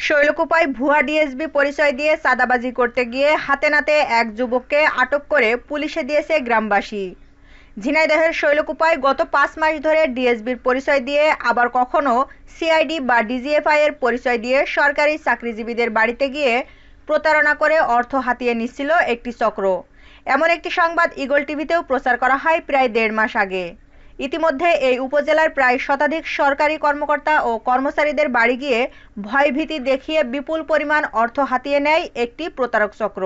শৈলকুপায় ভুয়া ডিএসবি পরিচয় দিয়ে চাঁদাবাজি করতে গিয়ে হাতে নাতে এক যুবককে আটক করে পুলিশে দিয়েছে গ্রামবাসী। ঝিনাইদহের শৈলকুপায় গত ৫ মাস ধরে ডিএসবির পরিচয় দিয়ে আবার কখনো সিআইডি বা ডিজিএফআই এর পরিচয় দিয়ে সরকারি চাকরিজীবীদের বাড়িতে গিয়ে প্রতারণা করে অর্থ হাতিয়ে নিচ্ছিল একটি চক্র। এমন একটি সংবাদ ঈগল টিভিতেও প্রচার করা হয় প্রায় ১.৫ মাস আগে। ইতিমধ্যে এই উপজেলার প্রায় শতাধিক সরকারি কর্মকর্তা ও কর্মচারীদের বাড়ি গিয়ে ভয়ভীতি দেখিয়ে বিপুল পরিমাণ অর্থ হাতিয়ে নেয় একটি প্রতারক চক্র।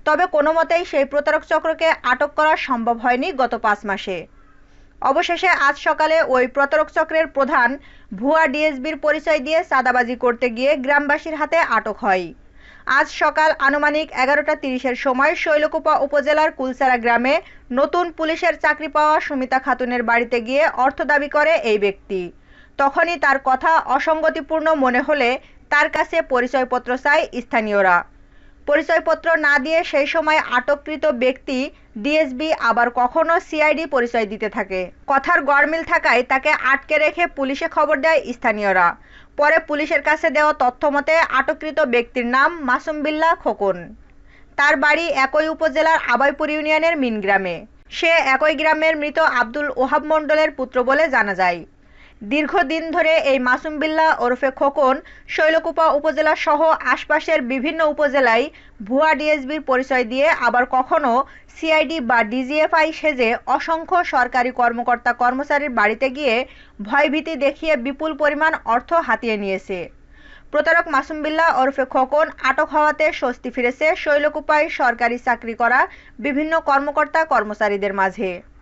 তবে কোনো মতেই সেই প্রতারক চক্রকে আটক করা সম্ভব হয়নি গত ৫ মাসে। অবশেষে আজ সকালে ওই প্রতারক চক্রের প্রধান ভুয়া ডিএসবির পরিচয় দিয়ে চাঁদাবাজি করতে গিয়ে গ্রামবাসীর হাতে আটক হয়। আজ সকাল আনুমানিক 11টা 30-এর সময় শৈলকুপা উপজেলার কুলসারা গ্রামে নতুন পুলিশের চাকরি পাওয়া সুমিতা খাতুনের বাড়িতে গিয়ে অর্থ দাবি করে এই ব্যক্তি। তখনই তার কথা অসঙ্গতিপূর্ণ মনে হলে তার কাছে পরিচয়পত্র চায় স্থানীয়রা। পরিচয়পত্র না দিয়ে সেই সময় আটককৃত ব্যক্তি ডিএসবি আবার কখনো সিআইডি পরিচয় দিতে থাকে। কথার গড়মিল থাকায় তাকে আটকে রেখে পুলিশে খবর দেয় স্থানীয়রা। পরে পুলিশের কাছে দেওয়া তথ্য মতে আটককৃত ব্যক্তির নাম মাসুম বিল্লাহ খোকন। তার বাড়ি একই উপজেলার আবাইপুর ইউনিয়নের মিন গ্রামে। সে একই গ্রামের মৃত আব্দুল ওহাব মণ্ডলের পুত্র বলে জানা যায়। দীর্ঘদিন ধরে এই মাসুম বিল্লাহ ওরফে খোকন শৈলকুপা উপজেলা সহ আশপাশের বিভিন্ন উপজেলায় ভুয়া ডিএসবির পরিচয় দিয়ে আবার কখনো সিআইডি বা ডিজিএফআই সেজে অসংখ্য সরকারি কর্মকর্তা কর্মচারীর বাড়িতে গিয়ে ভয়ভীতি দেখিয়ে বিপুল পরিমাণ অর্থ হাতিয়ে নিয়েছে। প্রতারক মাসুম বিল্লাহ ওরফে খোকন আটক হওয়াতে স্বস্তি ফিরেছে শৈলকুপায় সরকারি চাকরি করা বিভিন্ন কর্মকর্তা কর্মচারীদের মাঝে।